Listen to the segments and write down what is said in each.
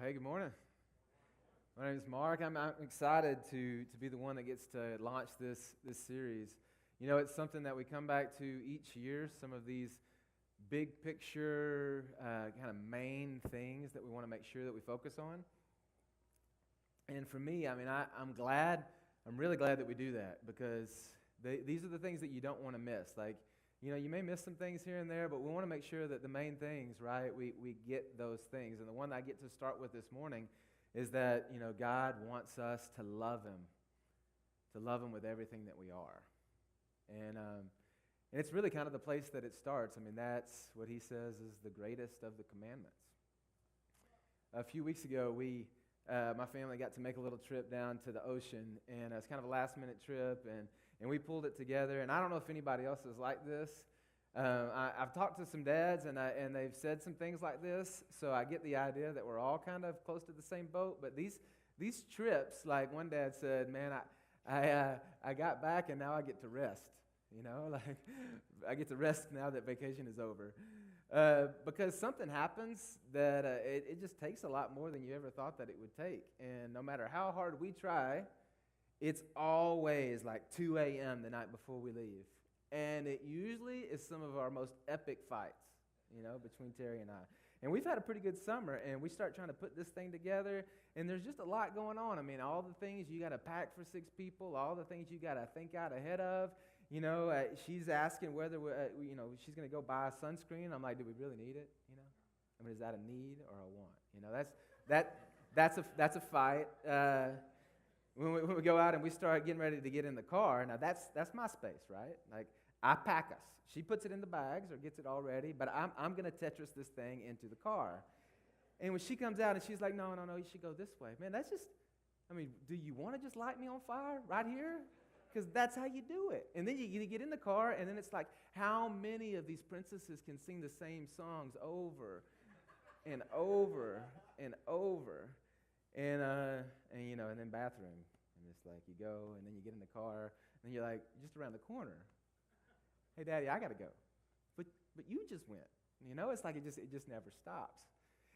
Hey, good morning. My name is Mark. I'm excited to be the one that gets to launch this series. You know, it's something that we come back to each year, some of these big picture kind of main things that we want to make sure that we focus on. And for me, I'm really glad that we do that because these are the things that you don't want to miss. Like, you may miss some things here and there, but we want to make sure that the main things, right, we get those things. And the one that I get to start with this morning is that, God wants us to love Him with everything that we are. And it's really kind of the place that it starts. I mean, that's what He says is the greatest of the commandments. A few weeks ago, my family got to make a little trip down to the ocean, and it's kind of a last-minute trip, and we pulled it together. And I don't know if anybody else is like this. I've talked to some dads, and they've said some things like this, so I get the idea that we're all kind of close to the same boat. But these trips, like one dad said, man, I got back, and now I get to rest. Like I get to rest now that vacation is over. Because something happens that it just takes a lot more than you ever thought that it would take. And no matter how hard we try, it's always like 2 a.m. the night before we leave. And it usually is some of our most epic fights, between Terry and I. And we've had a pretty good summer, and we start trying to put this thing together, and there's just a lot going on. I mean, all the things you got to pack for 6 people, all the things you got to think out ahead of. She's asking whether she's going to go buy sunscreen. I'm like, do we really need it? I mean, is that a need or a want? That's a fight. When we go out and we start getting ready to get in the car, now that's my space, right? Like, I pack us. She puts it in the bags or gets it all ready, but I'm going to Tetris this thing into the car. And when she comes out and she's like, no, you should go this way. Man, do you want to just light me on fire right here? Because that's how you do it. And then you get in the car, and then it's like, how many of these princesses can sing the same songs over and over and over? And then bathroom. And it's like you go, and then you get in the car, and then you're like, just around the corner. Hey, Daddy, I got to go. But you just went. It's like it just never stops.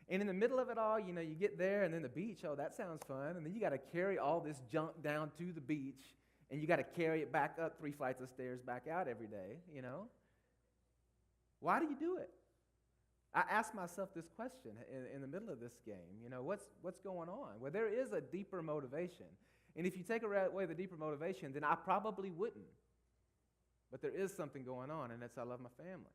And in the middle of it all, you get there, and then the beach, oh, that sounds fun. And then you got to carry all this junk down to the beach, and you got to carry it back up 3 flights of stairs back out every day, Why do you do it? I ask myself this question in the middle of this game. What's going on? Well, there is a deeper motivation. And if you take away the deeper motivation, then I probably wouldn't. But there is something going on, and that's I love my family.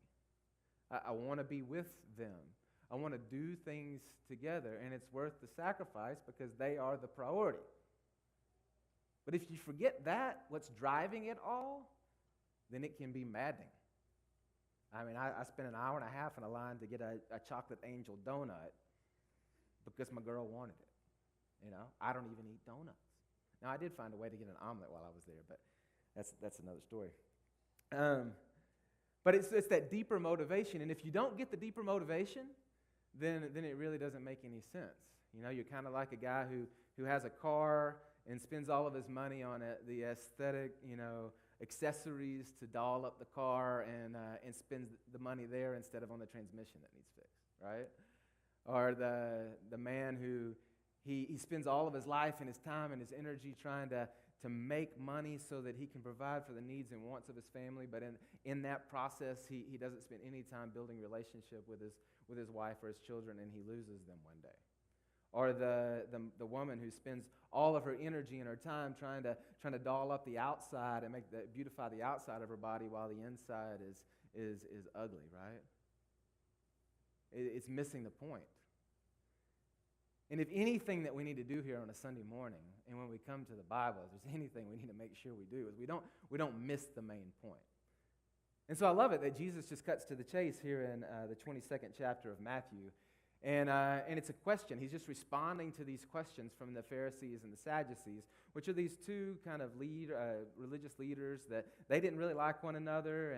I want to be with them. I want to do things together, and it's worth the sacrifice because they are the priority. But if you forget that, what's driving it all, then it can be maddening. I mean, I spent an hour and a half in a line to get a chocolate angel donut because my girl wanted it. I don't even eat donuts. Now, I did find a way to get an omelet while I was there, but that's another story. But it's that deeper motivation, and if you don't get the deeper motivation, then it really doesn't make any sense. You're kind of like a guy who has a car and spends all of his money on the aesthetic, accessories to doll up the car and spends the money there instead of on the transmission that needs fixed, right? Or the man who he spends all of his life and his time and his energy trying to make money so that he can provide for the needs and wants of his family, but in that process he doesn't spend any time building relationship with his wife or his children, and he loses them one day. Or the woman who spends all of her energy and her time trying to doll up the outside and beautify the outside of her body while the inside is ugly, right? It's missing the point. And if anything that we need to do here on a Sunday morning, and when we come to the Bible, if there's anything we need to make sure we do, is we don't miss the main point. And so I love it that Jesus just cuts to the chase here in the 22nd chapter of Matthew. And it's a question. He's just responding to these questions from the Pharisees and the Sadducees, which are these two kind of religious leaders that they didn't really like one another.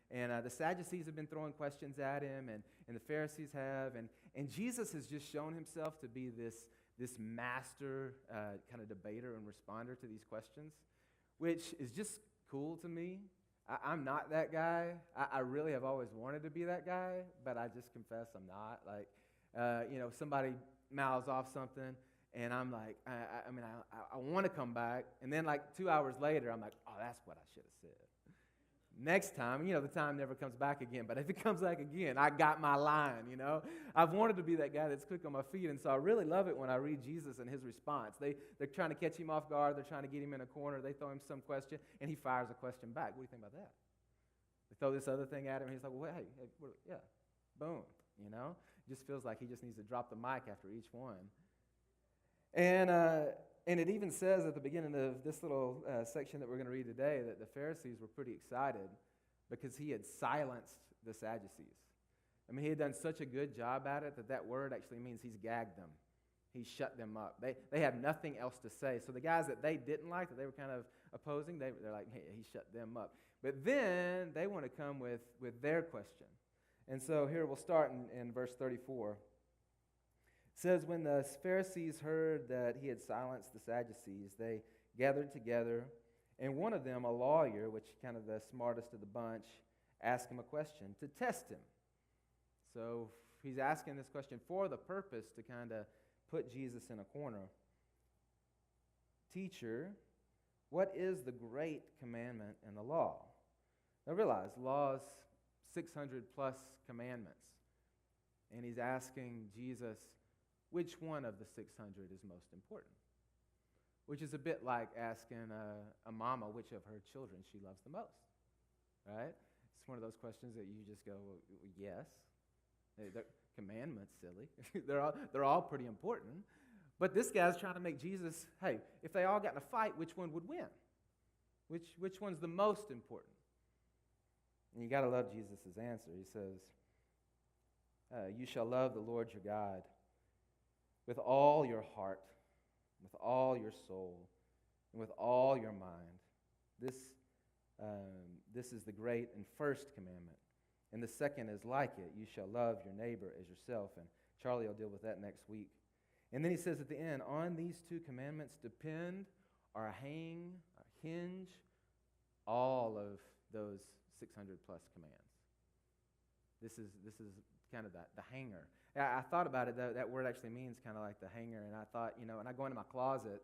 And the Sadducees have been throwing questions at him, and the Pharisees have. And Jesus has just shown himself to be this master kind of debater and responder to these questions, which is just cool to me. I'm not that guy. I really have always wanted to be that guy, but I just confess I'm not. Like, Somebody mouths off something, and I'm like, I want to come back. And then like 2 hours later, I'm like, oh, that's what I should have said. Next time, the time never comes back again. But if it comes back again, I got my line, I've wanted to be that guy that's quick on my feet. And so I really love it when I read Jesus and his response. They're trying to catch him off guard. They're trying to get him in a corner. They throw him some question, and he fires a question back. What do you think about that? They throw this other thing at him, and he's like, well, hey, yeah, boom, It just feels like he just needs to drop the mic after each one. And it even says at the beginning of this little section that we're going to read today that the Pharisees were pretty excited because he had silenced the Sadducees. He had done such a good job at it that word actually means he's gagged them. He shut them up. They have nothing else to say. So the guys that they didn't like, that they were kind of opposing, they're like, hey, he shut them up. But then they want to come with their question. And so here we'll start in verse 34. It says, when the Pharisees heard that he had silenced the Sadducees, they gathered together, and one of them, a lawyer, which kind of the smartest of the bunch, asked him a question to test him. So he's asking this question for the purpose to kind of put Jesus in a corner. Teacher, what is the great commandment in the law? Now realize, law's 600 plus commandments. And he's asking Jesus, which one of the 600 is most important? Which is a bit like asking a mama which of her children she loves the most, right? It's one of those questions that you just go, well, yes. They're commandments, silly. they're all pretty important. But this guy's trying to make Jesus, hey, if they all got in a fight, which one would win? Which one's the most important? And you got to love Jesus' answer. He says, you shall love the Lord your God with all your heart, with all your soul, and with all your mind. This is the great and first commandment. And the second is like it. You shall love your neighbor as yourself. And Charlie will deal with that next week. And then he says at the end, on these two commandments depend or hinge all of those 600 plus commands. This is kind of the hanger. I thought about it, that word actually means kind of like the hanger, and I thought, when I go into my closet,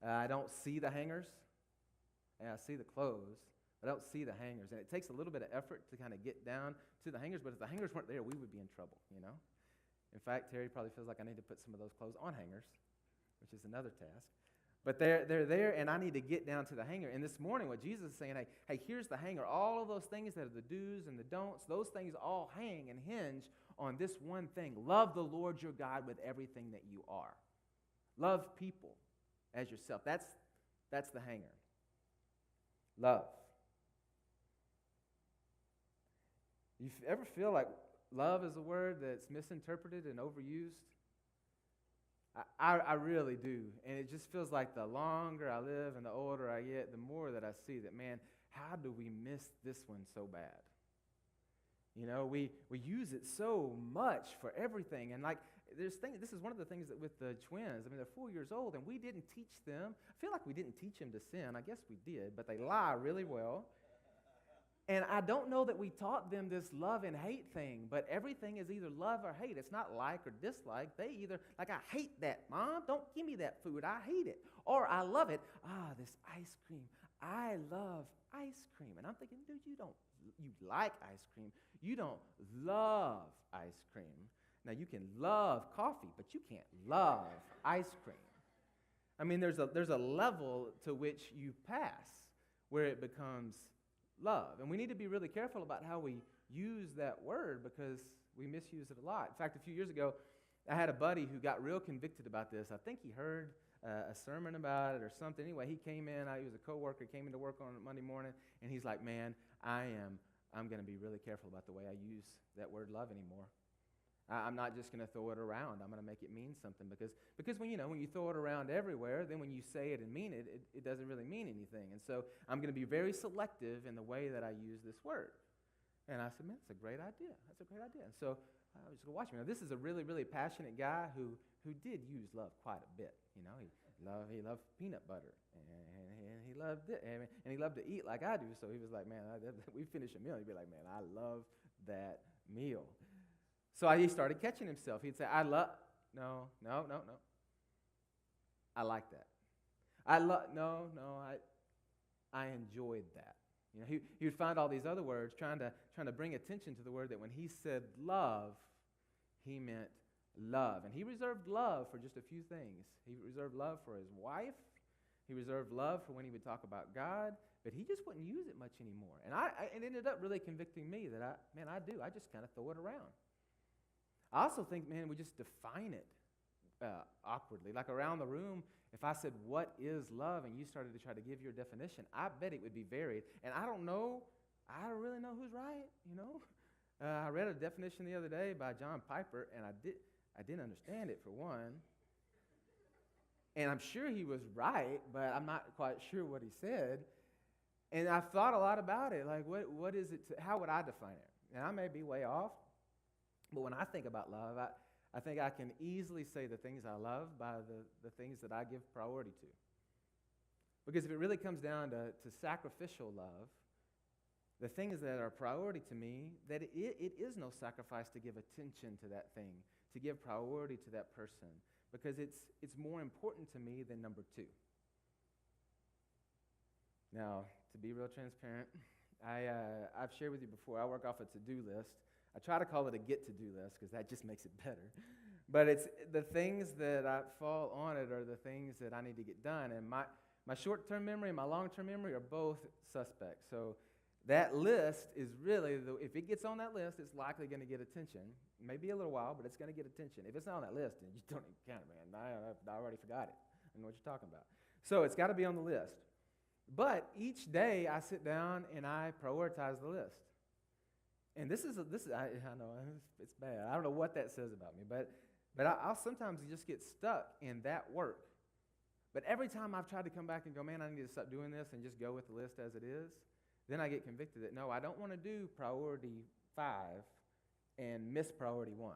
I don't see the hangers, and I see the clothes, but I don't see the hangers, and it takes a little bit of effort to kind of get down to the hangers, but if the hangers weren't there, we would be in trouble, In fact, Terry probably feels like I need to put some of those clothes on hangers, which is another task. But they're there, and I need to get down to the hanger. And this morning, what Jesus is saying, hey, here's the hanger. All of those things that are the do's and the don'ts, those things all hang and hinge on this one thing. Love the Lord your God with everything that you are. Love people as yourself. That's the hanger. Love. You ever feel like love is a word that's misinterpreted and overused? I really do. And it just feels like the longer I live and the older I get, the more that I see that, man, how do we miss this one so bad? We use it so much for everything. And this is one of the things that with the twins, they're 4 years old, and we didn't teach them. I feel like we didn't teach them to sin. I guess we did, but they lie really well. And I don't know that we taught them this love and hate thing, but everything is either love or hate. It's not like or dislike. They either, I hate that, Mom. Don't give me that food. I hate it. Or I love it. This ice cream. I love ice cream. And I'm thinking, dude, you like ice cream. You don't love ice cream. Now, you can love coffee, but you can't love ice cream. There's a level to which you pass where it becomes love. And we need to be really careful about how we use that word because we misuse it a lot. In fact, a few years ago, I had a buddy who got real convicted about this. I think he heard a sermon about it or something. Anyway, he came in. He was a coworker, came into work on Monday morning, and he's like, man, I'm going to be really careful about the way I use that word love anymore. I'm not just going to throw it around. I'm going to make it mean something because when you throw it around everywhere, then when you say it and mean it, it doesn't really mean anything. And so I'm going to be very selective in the way that I use this word. And I said, man, that's a great idea. That's a great idea. And so I was just going to watch me. Now, this is a really, really passionate guy who did use love quite a bit. He loved peanut butter, and he loved it, and he loved to eat like I do. So he was like, man, we finish a meal, he'd be like, man, I love that meal. So he started catching himself. He'd say, I love, no. I like that. I enjoyed that. You know, he would find all these other words trying to bring attention to the word that when he said love, he meant love. And he reserved love for just a few things. He reserved love for his wife. He reserved love for when he would talk about God, but he just wouldn't use it much anymore. And it ended up really convicting me that I do. I just kind of throw it around. I also think, man, we just define it awkwardly. Like around the room, if I said, what is love, and you started to try to give your definition, I bet it would be varied. And I don't really know who's right, you know. I read a definition the other day by John Piper, and I didn't understand it, for one. And I'm sure he was right, but I'm not quite sure what he said. And I've thought a lot about it. Like, what is it? How would I define it? And I may be way off, but when I think about love, I think I can easily say the things I love by the things that I give priority to. Because if it really comes down to sacrificial love, the things that are priority to me, that it is no sacrifice to give attention to that thing, to give priority to that person, because it's more important to me than number two. Now, to be real transparent, I've shared with you before, I work off a to-do list. I try to call it a get-to-do list because that just makes it better. But it's the things that I fall on it are the things that I need to get done. And my short-term memory and my long-term memory are both suspect. So that list is really, if it gets on that list, it's likely going to get attention. Maybe a little while, but it's going to get attention. If it's not on that list, then you don't even count it, man. I already forgot it. I know what you're talking about. So it's got to be on the list. But each day I sit down and I prioritize the list. And this is I know it's bad. I don't know what that says about me, but I'll sometimes just get stuck in that work. But every time I've tried to come back and go, man, I need to stop doing this and just go with the list as it is, then I get convicted that, no, I don't want to do priority 5 and miss priority 1.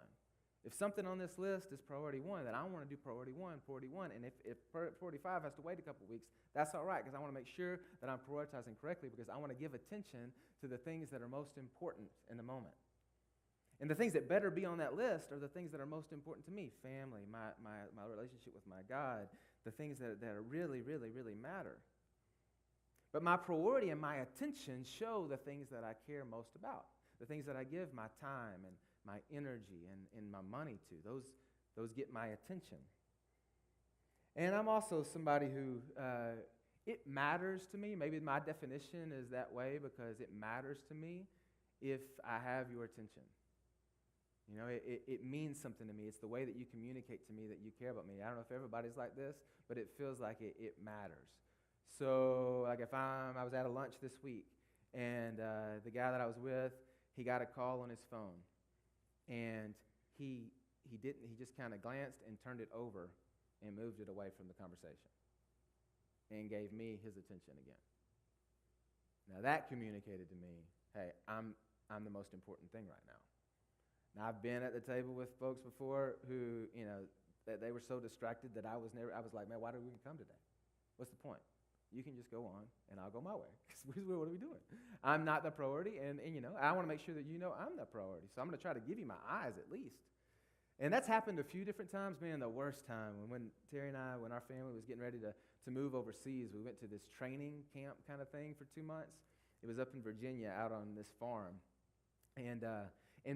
If something on this list is priority 1, then I want to do priority 1. And if priority 5 has to wait a couple weeks, that's all right, because I want to make sure that I'm prioritizing correctly, because I want to give attention to the things that are most important in the moment. And the things that better be on that list are the things that are most important to me: family, my relationship with my God, the things that really, really, really matter. But my priority and my attention show the things that I care most about, the things that I give my time and my energy and my money to. Those get my attention. And I'm also somebody who, it matters to me. Maybe my definition is that way because it matters to me if I have your attention. You know, it means something to me. It's the way that you communicate to me that you care about me. I don't know if everybody's like this, but it feels like it matters. So, like if I was at a lunch this week, and the guy that I was with, he got a call on his phone, and he just kind of glanced and turned it over and moved it away from the conversation and gave me his attention again. Now that communicated to me, hey, I'm the most important thing right now. Now I've been at the table with folks before who, you know, that they were so distracted that I was like, man, why did we even come today? What's the point? You can just go on, and I'll go my way. Because what are we doing? I'm not the priority, and you know, I want to make sure that you know I'm the priority. So I'm going to try to give you my eyes at least. And that's happened a few different times. Man, the worst time, when Terry and I, when our family was getting ready to move overseas, we went to this training camp kind of thing for 2 months. It was up in Virginia out on this farm. And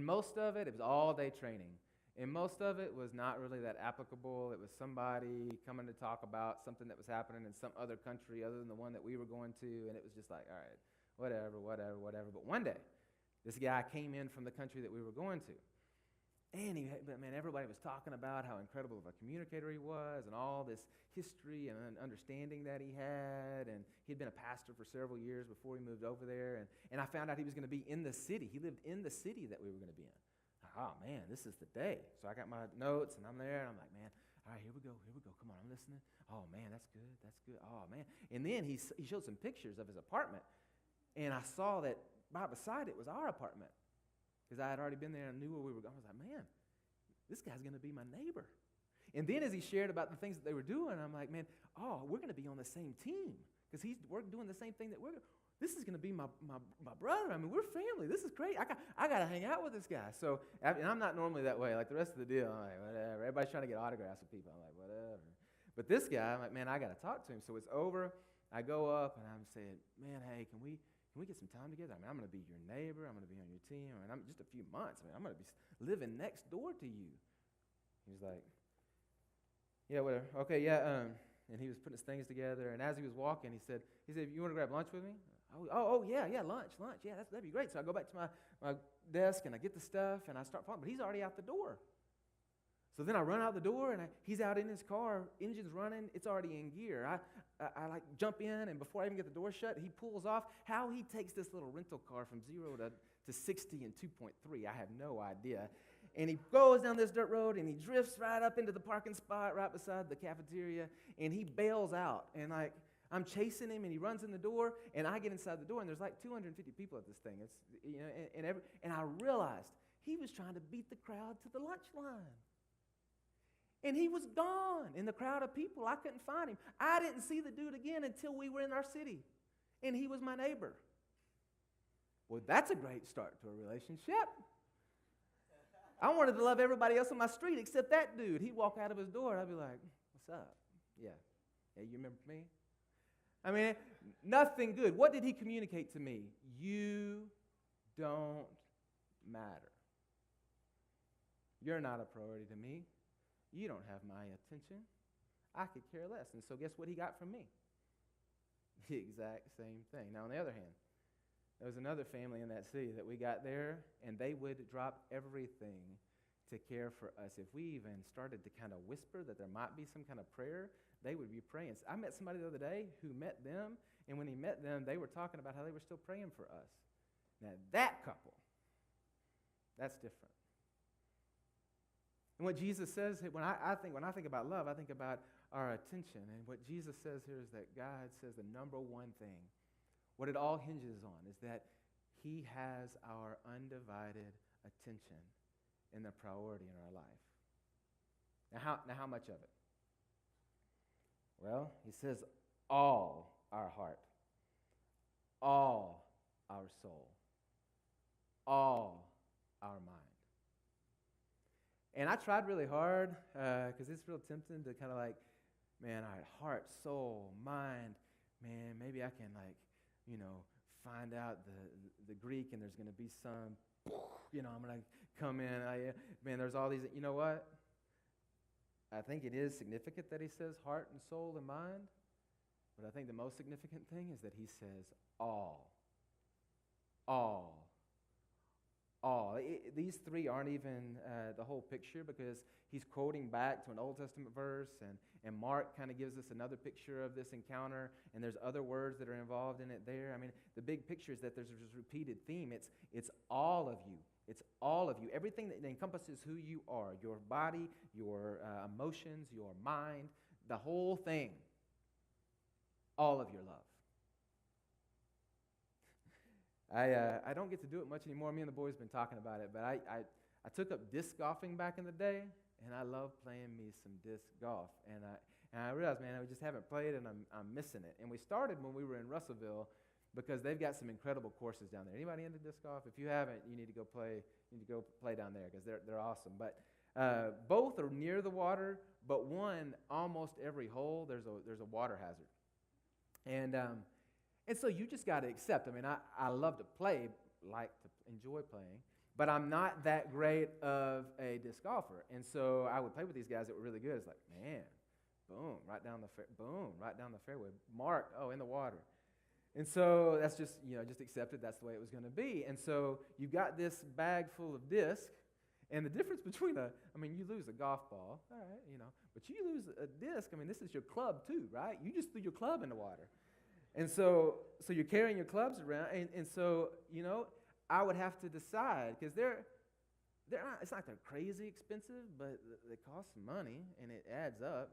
most of it was all-day training. And most of it was not really that applicable. It was somebody coming to talk about something that was happening in some other country other than the one that we were going to, and it was just like, all right, whatever. But one day, this guy came in from the country that we were going to, and everybody was talking about how incredible of a communicator he was and all this history and understanding that he had, and he'd been a pastor for several years before he moved over there, and I found out he was going to be in the city. He lived in the city that we were going to be in. Oh, man, this is the day. So I got my notes, and I'm there, and I'm like, man, all right, here we go. Come on, I'm listening. Oh, man, that's good. Oh, man. And then he showed some pictures of his apartment, and I saw that right beside it was our apartment because I had already been there and knew where we were going. I was like, man, this guy's going to be my neighbor. And then as he shared about the things that they were doing, I'm like, man, we're going to be on the same team because we're doing the same thing that we're doing. this is going to be my brother. I mean, we're family. This is great. I got to hang out with this guy. So, and I'm not normally that way. Like the rest of the deal, I'm like, whatever. Everybody's trying to get autographs with people. I'm like, whatever. But this guy, I'm like, man, I got to talk to him. So it's over. I go up and I'm saying, man, hey, can we get some time together? I mean, I'm going to be your neighbor. I'm going to be on your team. I mean, I'm just a few months. I mean, I'm going to be living next door to you. He's like, yeah, whatever. Okay, yeah. And he was putting his things together. And as he was walking, he said, you want to grab lunch with me? Yeah, lunch. Yeah, that'd be great. So I go back to my desk and I get the stuff and I start following, but he's already out the door. So then I run out the door and he's out in his car, engine's running, it's already in gear. I like jump in and before I even get the door shut, he pulls off. How he takes this little rental car from 0 to 60 in 2.3, I have no idea. And he goes down this dirt road and he drifts right up into the parking spot right beside the cafeteria and he bails out. And like, I'm chasing him, and he runs in the door, and I get inside the door, and there's like 250 people at this thing. It's and I realized he was trying to beat the crowd to the lunch line. And he was gone in the crowd of people. I couldn't find him. I didn't see the dude again until we were in our city, and he was my neighbor. Well, that's a great start to a relationship. I wanted to love everybody else on my street except that dude. He'd walk out of his door, and I'd be like, what's up? Yeah, you remember me? I mean, nothing good. What did he communicate to me? You don't matter. You're not a priority to me. You don't have my attention. I could care less. And so guess what he got from me? The exact same thing. Now, on the other hand, there was another family in that city that we got there, and they would drop everything to care for us. If we even started to kind of whisper that there might be some kind of prayer, they would be praying. I met somebody the other day who met them, and when he met them, they were talking about how they were still praying for us. Now, that couple, that's different. And what Jesus says, when I think about love, I think about our attention. And what Jesus says here is that God says the number one thing, what it all hinges on, is that he has our undivided attention and the priority in our life. Now how much of it? Well, he says all our heart, all our soul, all our mind. And I tried really hard because it's real tempting to kind of like, man, all right, heart, soul, mind, man, maybe I can find out the Greek and there's going to be some, I'm going to come in. Man, there's all these, you know what? I think it is significant that he says heart and soul and mind, but I think the most significant thing is that he says all. These three aren't even the whole picture because he's quoting back to an Old Testament verse, and Mark kind of gives us another picture of this encounter, and there's other words that are involved in it there. I mean, the big picture is that there's this repeated theme. It's all of you. It's all of you. Everything that encompasses who you are, your body, your emotions, your mind, the whole thing. All of your love. I don't get to do it much anymore. Me and the boys have been talking about it, but I took up disc golfing back in the day, and I love playing me some disc golf. And I realized, man, I just haven't played, and I'm missing it. And we started when we were in Russellville because they've got some incredible courses down there. Anybody into disc golf? If you haven't, you need to go play down there because they're awesome. But both are near the water, but one almost every hole there's a water hazard. And so you just got to accept. I mean, I love to play, like to enjoy playing, but I'm not that great of a disc golfer. And so I would play with these guys that were really good. It's like, man, boom, right down the fairway. Mark, in the water. And so that's just accepted. That's the way it was going to be. And so you got this bag full of discs, and the difference between you lose a golf ball, all right, but you lose a disc. I mean, this is your club too, right? You just threw your club in the water. And so you're carrying your clubs around, and so, I would have to decide, because they're not, it's not they're crazy expensive, but they cost some money, and it adds up.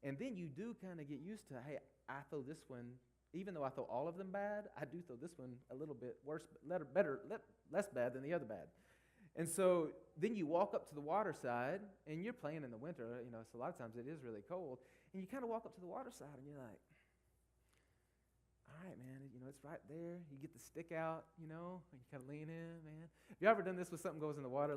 And then you do kind of get used to, hey, I throw this one, even though I throw all of them bad, I do throw this one a little bit worse, less bad than the other bad. And so then you walk up to the water side, and you're playing in the winter, so a lot of times it is really cold, and you kind of walk up to the water side, and you're like, all right, man, it's right there. You get the stick out, and you kind of lean in, man. Have you ever done this when something goes in the water,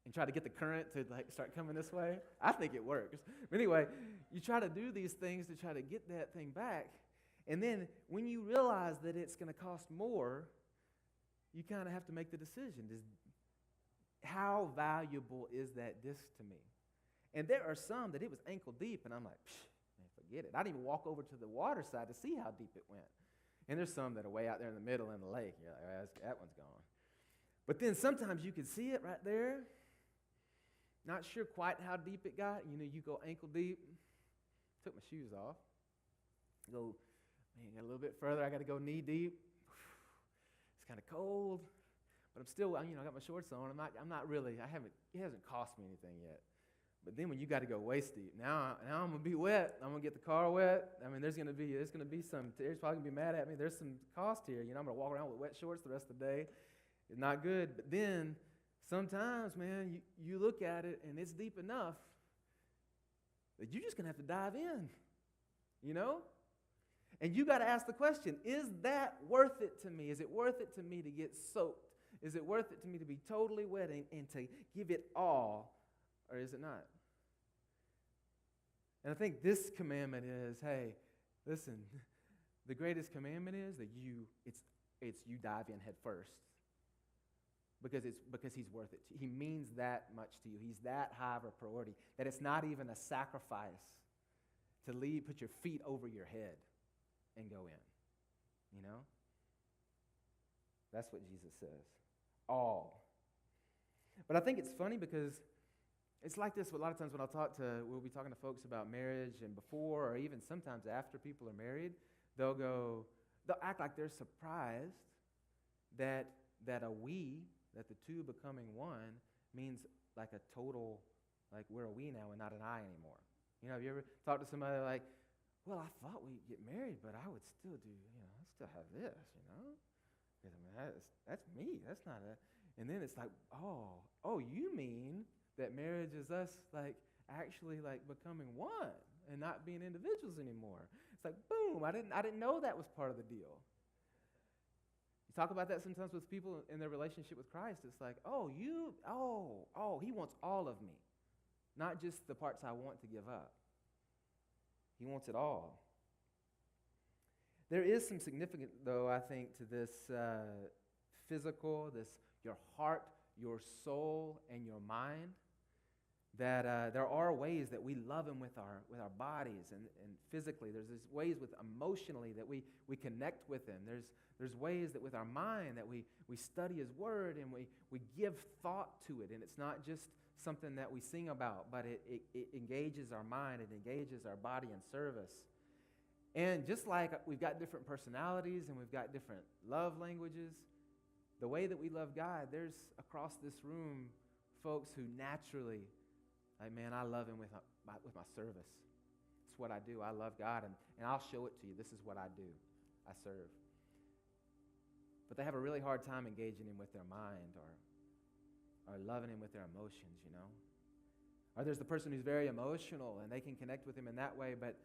and try to get the current to, start coming this way? I think it works. But anyway, you try to do these things to try to get that thing back. And then when you realize that it's going to cost more, you kind of have to make the decision. How valuable is that disc to me? And there are some that it was ankle deep, and I'm like, man, forget it. I didn't even walk over to the water side to see how deep it went. And there's some that are way out there in the middle in the lake. You're like, oh, that one's gone. But then sometimes you can see it right there. Not sure quite how deep it got. You go ankle deep. Took my shoes off. Go, man, got a little bit further. I got to go knee deep. It's kind of cold. But I'm still, I got my shorts on. It hasn't cost me anything yet. But then when you got to go waist deep, now I'm going to be wet. I'm going to get the car there's probably going to be mad at me. There's some cost here. I'm going to walk around with wet shorts the rest of the day. It's not good. But then sometimes, man, you look at it and it's deep enough that you're just going to have to dive in, And you got to ask the question, is that worth it to me? Is it worth it to me to get soaked? Is it worth it to me to be totally wet and to give it all? Or is it not? And I think this commandment is, hey, listen, the greatest commandment is that you dive in head first. Because he's worth it. He means that much to you. He's that high of a priority that it's not even a sacrifice to put your feet over your head and go in. That's what Jesus says. All. But I think it's funny because it's like this a lot of times when we'll be talking to folks about marriage and before or even sometimes after people are married, they'll act like they're surprised that the two becoming one means like a total, like we're a we now and not an I anymore. Have you ever talked to somebody like, well, I thought we'd get married, but I would still do, I still have this, Because that's me. That's not a, and then it's like, oh, you mean that marriage is us actually becoming one and not being individuals anymore. It's like, boom, I didn't know that was part of the deal. You talk about that sometimes with people in their relationship with Christ. It's like, he wants all of me, not just the parts I want to give up. He wants it all. There is some significance, though, I think, to this your heart, your soul, and your mind, that there are ways that we love Him with our bodies and physically. There's these ways emotionally that we connect with Him. There's ways that with our mind that we study His Word and we give thought to it. And it's not just something that we sing about, but it engages our mind, it engages our body in service. And just like we've got different personalities and we've got different love languages, the way that we love God, there's across this room folks who naturally, man, I love Him with my service. It's what I do. I love God, and I'll show it to you. This is what I do. I serve. But they have a really hard time engaging Him with their mind or loving Him with their emotions, Or there's the person who's very emotional, and they can connect with Him in that way, but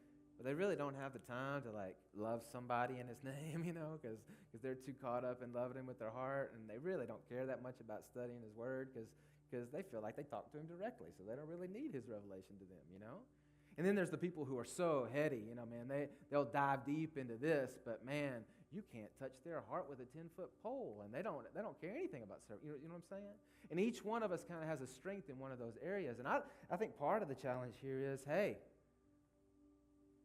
they really don't have the time to love somebody in His name, because they're too caught up in loving Him with their heart, and they really don't care that much about studying His Word because they feel like they talk to Him directly, so they don't really need His revelation to them, And then there's the people who are so heady, man, they'll dive deep into this, but man, you can't touch their heart with a 10-foot pole, and they don't care anything about service. You know what I'm saying? And each one of us kind of has a strength in one of those areas, and I think part of the challenge here is, hey,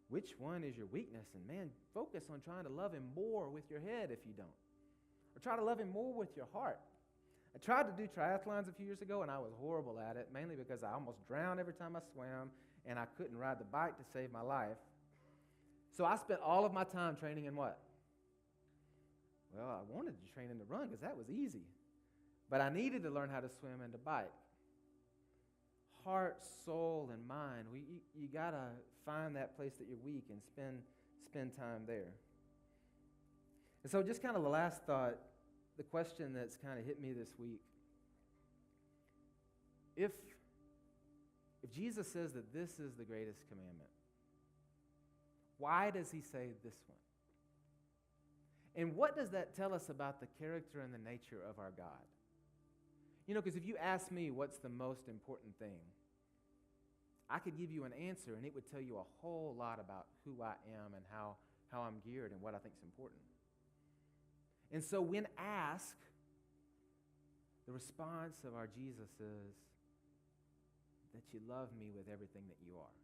which one is your weakness? And man, focus on trying to love Him more with your head if you don't. Or try to love Him more with your heart. I tried to do triathlons a few years ago, and I was horrible at it, mainly because I almost drowned every time I swam, and I couldn't ride the bike to save my life. So I spent all of my time training in what? Well, I wanted to train in the run because that was easy. But I needed to learn how to swim and to bike. Heart, soul, and mind. You got to find that place that you're weak and spend time there. And so just kind of the last thought, the question that's kind of hit me this week. If Jesus says that this is the greatest commandment, why does He say this one? And what does that tell us about the character and the nature of our God? You know, because if you ask me what's the most important thing, I could give you an answer, and it would tell you a whole lot about who I am and how I'm geared and what I think is important. And so when asked, the response of our Jesus is that you love me with everything that you are.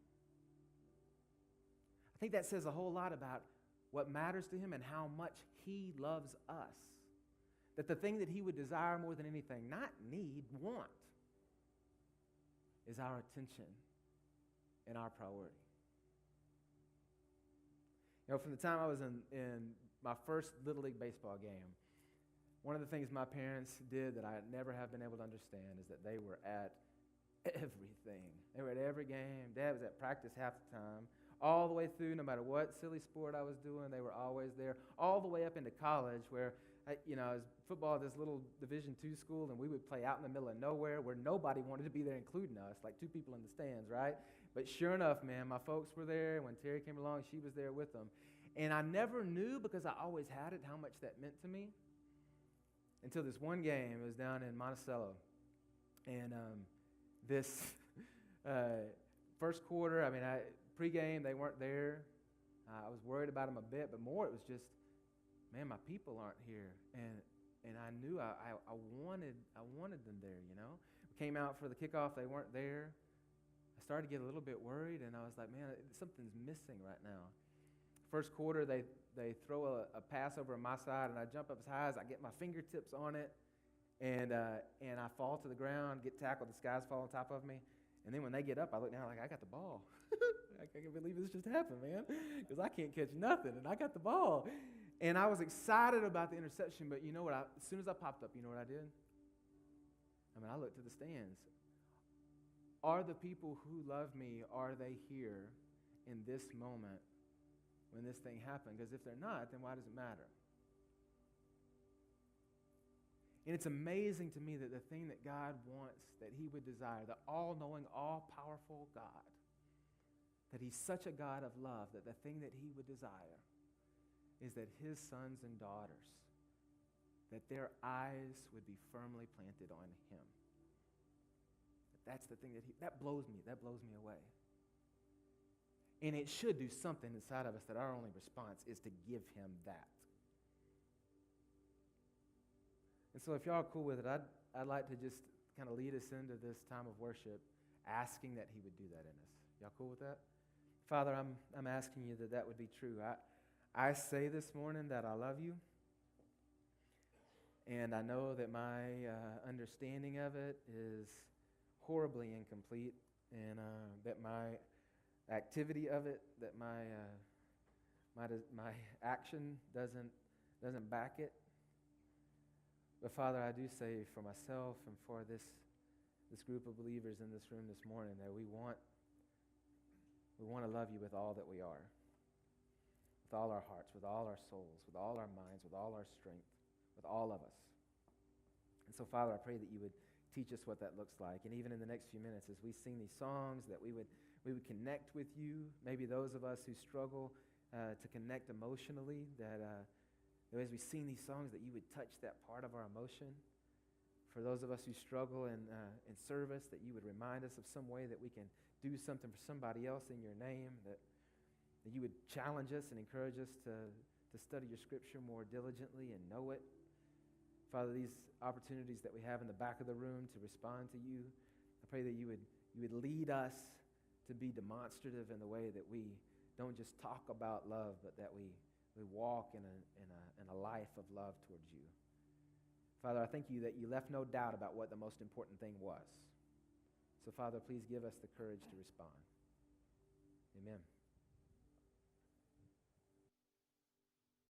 I think that says a whole lot about what matters to him and how much he loves us. That the thing that he would desire more than anything, not need, want, is our attention and our priority. You know, from the time I was in my first Little League baseball game, one of the things my parents did that I never have been able to understand is that they were at everything. They were at every game. Dad was at practice half the time. All the way through, no matter what silly sport I was doing, they were always there. All the way up into college where, I was football at this little Division II school, and we would play out in the middle of nowhere where nobody wanted to be there, including us, like two people in the stands, right? But sure enough, man, my folks were there. When Terry came along, she was there with them. And I never knew, because I always had it, how much that meant to me until this one game. It was down in Monticello. And this first quarter, pregame, they weren't there. I was worried about them a bit, but more it was just, man, my people aren't here. And I knew I wanted them there, you know. Came out for the kickoff, they weren't there. I started to get a little bit worried, and I was like, man, something's missing right now. First quarter, they throw a pass over on my side, and I jump up as high as I get my fingertips on it, and I fall to the ground, get tackled, the skies fall on top of me. And then when they get up, I look down like, I got the ball. I can't believe this just happened, man, because I can't catch nothing, and I got the ball. And I was excited about the interception, but you know what? As soon as I popped up, you know what I did? I looked to the stands. Are the people who love me, are they here in this moment when this thing happened? Because if they're not, then why does it matter? And it's amazing to me that the thing that God wants, that he would desire, the all-knowing, all-powerful God, that he's such a God of love, that the thing that he would desire is that his sons and daughters, that their eyes would be firmly planted on him. That's the thing that blows me away. And it should do something inside of us that our only response is to give him that. And so if y'all are cool with it, I'd like to just kind of lead us into this time of worship, asking that he would do that in us. Y'all cool with that? Father, I'm asking you that would be true. I say this morning that I love you, and I know that my understanding of it is horribly incomplete, and that my activity of it, that my action doesn't back it. But Father, I do say for myself and for this group of believers in this room this morning that we want to love you with all that we are, with all our hearts, with all our souls, with all our minds, with all our strength, with all of us. And so, Father, I pray that you would teach us what that looks like. And even in the next few minutes, as we sing these songs, that we would connect with you. Maybe those of us who struggle to connect emotionally, that as we sing these songs, that you would touch that part of our emotion. For those of us who struggle in service, that you would remind us of some way that we can do something for somebody else in your name, that you would challenge us and encourage us to study your scripture more diligently and know it. Father, these opportunities that we have in the back of the room to respond to you, I pray that you would lead us to be demonstrative in the way that we don't just talk about love, but that we walk in a life of love towards you. Father, I thank you that you left no doubt about what the most important thing was. So, Father, please give us the courage to respond. Amen.